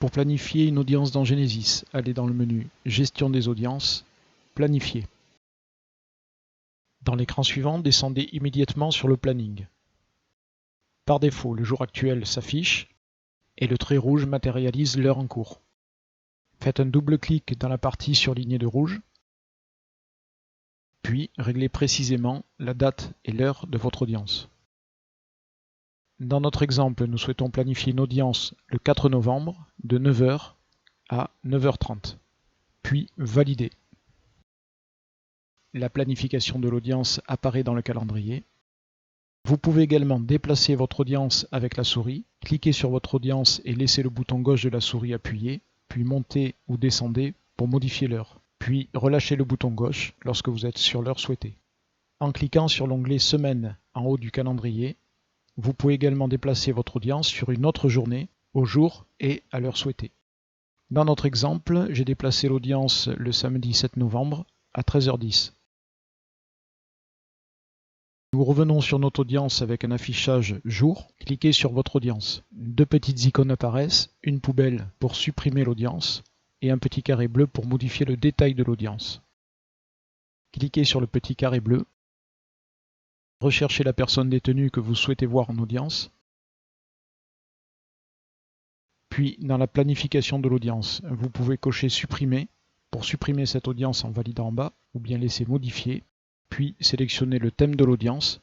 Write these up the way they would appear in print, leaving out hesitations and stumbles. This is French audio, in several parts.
Pour planifier une audience dans Genesys, allez dans le menu Gestion des audiences, Planifier. Dans l'écran suivant, descendez immédiatement sur le planning. Par défaut, le jour actuel s'affiche et le trait rouge matérialise l'heure en cours. Faites un double clic dans la partie surlignée de rouge, puis réglez précisément la date et l'heure de votre audience. Dans notre exemple, nous souhaitons planifier une audience le 4 novembre de 9 h à 9 h 30, puis Valider. La planification de l'audience apparaît dans le calendrier. Vous pouvez également déplacer votre audience avec la souris, cliquez sur votre audience et laissez le bouton gauche de la souris appuyé, puis montez ou descendez pour modifier l'heure, puis relâchez le bouton gauche lorsque vous êtes sur l'heure souhaitée. En cliquant sur l'onglet Semaine en haut du calendrier, vous pouvez également déplacer votre audience sur une autre journée, au jour et à l'heure souhaitée. Dans notre exemple, j'ai déplacé l'audience le samedi 7 novembre à 13 h 10. Nous revenons sur notre audience avec un affichage jour. Cliquez sur votre audience. Deux petites icônes apparaissent, une poubelle pour supprimer l'audience et un petit carré bleu pour modifier le détail de l'audience. Cliquez sur le petit carré bleu. Recherchez la personne détenue que vous souhaitez voir en audience. Puis, dans la planification de l'audience, vous pouvez cocher Supprimer pour supprimer cette audience en validant en bas, ou bien laisser Modifier. Puis sélectionnez le thème de l'audience,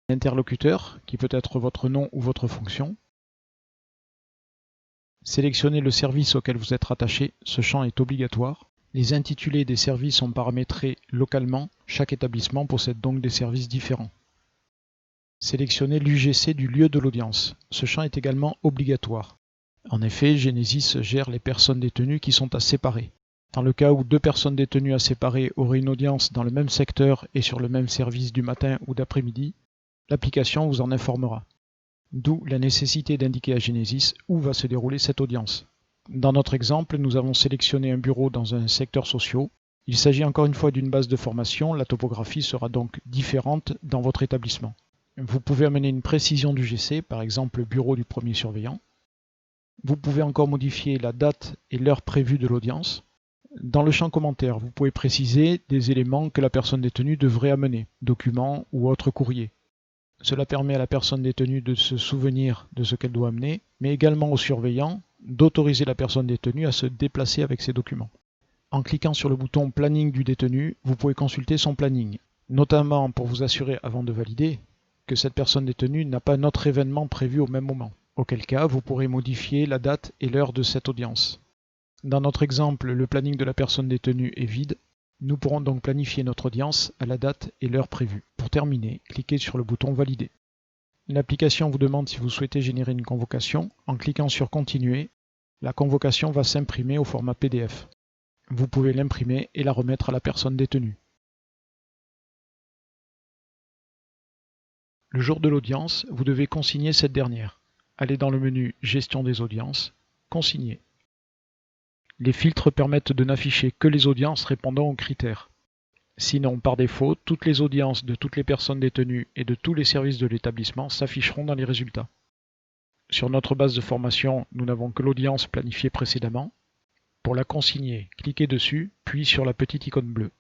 l'interlocuteur, qui peut être votre nom ou votre fonction. Sélectionnez le service auquel vous êtes rattaché, ce champ est obligatoire. Les intitulés des services sont paramétrés localement, chaque établissement possède donc des services différents. Sélectionnez l'UGC du lieu de l'audience, ce champ est également obligatoire. En effet, Genesys gère les personnes détenues qui sont à séparer. Dans le cas où deux personnes détenues à séparer auraient une audience dans le même secteur et sur le même service du matin ou d'après-midi, l'application vous en informera. D'où la nécessité d'indiquer à Genesys où va se dérouler cette audience. Dans notre exemple, nous avons sélectionné un bureau dans un secteur social. Il s'agit encore une fois d'une base de formation, la topographie sera donc différente dans votre établissement. Vous pouvez amener une précision du GC, par exemple le bureau du premier surveillant. Vous pouvez encore modifier la date et l'heure prévue de l'audience. Dans le champ commentaire, vous pouvez préciser des éléments que la personne détenue devrait amener, documents ou autres courriers. Cela permet à la personne détenue de se souvenir de ce qu'elle doit amener, mais également au surveillant d'autoriser la personne détenue à se déplacer avec ses documents. En cliquant sur le bouton Planning du détenu, vous pouvez consulter son planning, notamment pour vous assurer avant de valider que cette personne détenue n'a pas un autre événement prévu au même moment, auquel cas vous pourrez modifier la date et l'heure de cette audience. Dans notre exemple, le planning de la personne détenue est vide. Nous pourrons donc planifier notre audience à la date et l'heure prévue. Pour terminer, cliquez sur le bouton Valider. L'application vous demande si vous souhaitez générer une convocation. En cliquant sur Continuer, la convocation va s'imprimer au format PDF. Vous pouvez l'imprimer et la remettre à la personne détenue. Le jour de l'audience, vous devez consigner cette dernière. Allez dans le menu Gestion des audiences, Consigner. Les filtres permettent de n'afficher que les audiences répondant aux critères. Sinon, par défaut, toutes les audiences de toutes les personnes détenues et de tous les services de l'établissement s'afficheront dans les résultats. Sur notre base de formation, nous n'avons que l'audience planifiée précédemment. Pour la consigner, cliquez dessus, puis sur la petite icône bleue.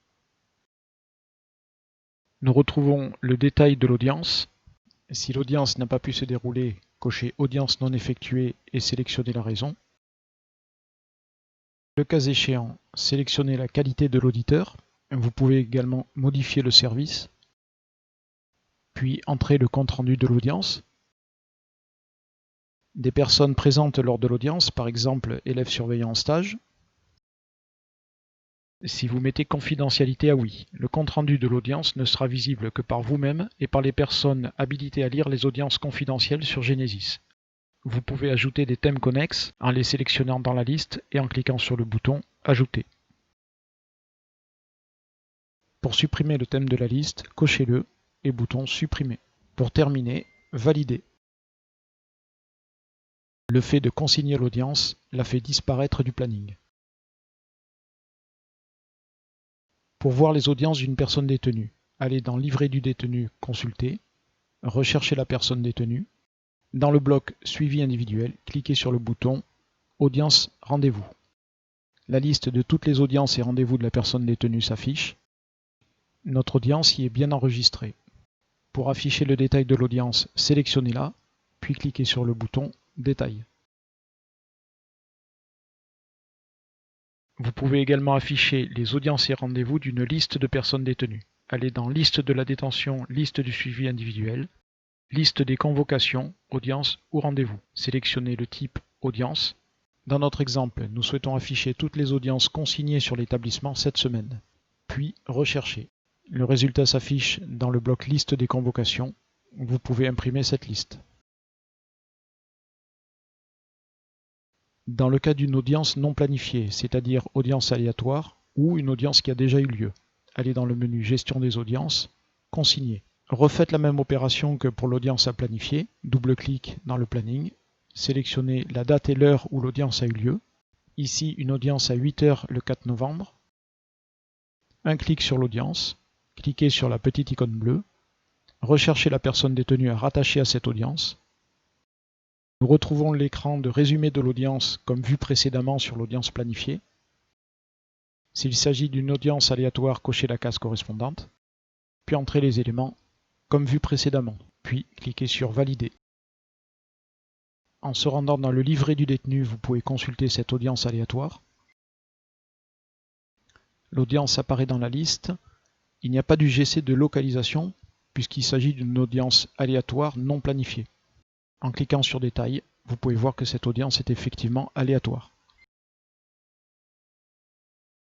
Nous retrouvons le détail de l'audience. Si l'audience n'a pas pu se dérouler, cochez Audience non effectuée et sélectionnez la raison. Le cas échéant, sélectionnez la qualité de l'auditeur. Vous pouvez également modifier le service, puis entrer le compte-rendu de l'audience. Des personnes présentes lors de l'audience, par exemple élèves surveillants en stage. Si vous mettez confidentialité à oui, le compte-rendu de l'audience ne sera visible que par vous-même et par les personnes habilitées à lire les audiences confidentielles sur Genesys. Vous pouvez ajouter des thèmes connexes en les sélectionnant dans la liste et en cliquant sur le bouton Ajouter. Pour supprimer le thème de la liste, cochez-le et bouton Supprimer. Pour terminer, Valider. Le fait de consigner l'audience la fait disparaître du planning. Pour voir les audiences d'une personne détenue, allez dans Livret du détenu, Consulter, recherchez la personne détenue, Dans le bloc Suivi individuel, cliquez sur le bouton Audience rendez-vous. La liste de toutes les audiences et rendez-vous de la personne détenue s'affiche. Notre audience y est bien enregistrée. Pour afficher le détail de l'audience, sélectionnez-la, puis cliquez sur le bouton Détail. Vous pouvez également afficher les audiences et rendez-vous d'une liste de personnes détenues. Allez dans Liste de la détention, Liste du suivi individuel, Liste des convocations, audience ou rendez-vous. Sélectionnez le type Audience. Dans notre exemple, nous souhaitons afficher toutes les audiences consignées sur l'établissement cette semaine. Puis Rechercher. Le résultat s'affiche dans le bloc Liste des convocations. Vous pouvez imprimer cette liste. Dans le cas d'une audience non planifiée, c'est-à-dire audience aléatoire ou une audience qui a déjà eu lieu, allez dans le menu Gestion des audiences, Consigner. Refaites la même opération que pour l'audience à planifier, double-clic dans le planning, sélectionnez la date et l'heure où l'audience a eu lieu, ici une audience à 8 h le 4 novembre, un clic sur l'audience, cliquez sur la petite icône bleue, recherchez la personne détenue à rattacher à cette audience. Nous retrouvons l'écran de résumé de l'audience comme vu précédemment sur l'audience planifiée. S'il s'agit d'une audience aléatoire, cochez la case correspondante, puis entrez les éléments comme vu précédemment, puis cliquez sur Valider. En se rendant dans le livret du détenu, vous pouvez consulter cette audience aléatoire. L'audience apparaît dans la liste. Il n'y a pas d'UGC de localisation puisqu'il s'agit d'une audience aléatoire non planifiée. En cliquant sur Détail, vous pouvez voir que cette audience est effectivement aléatoire.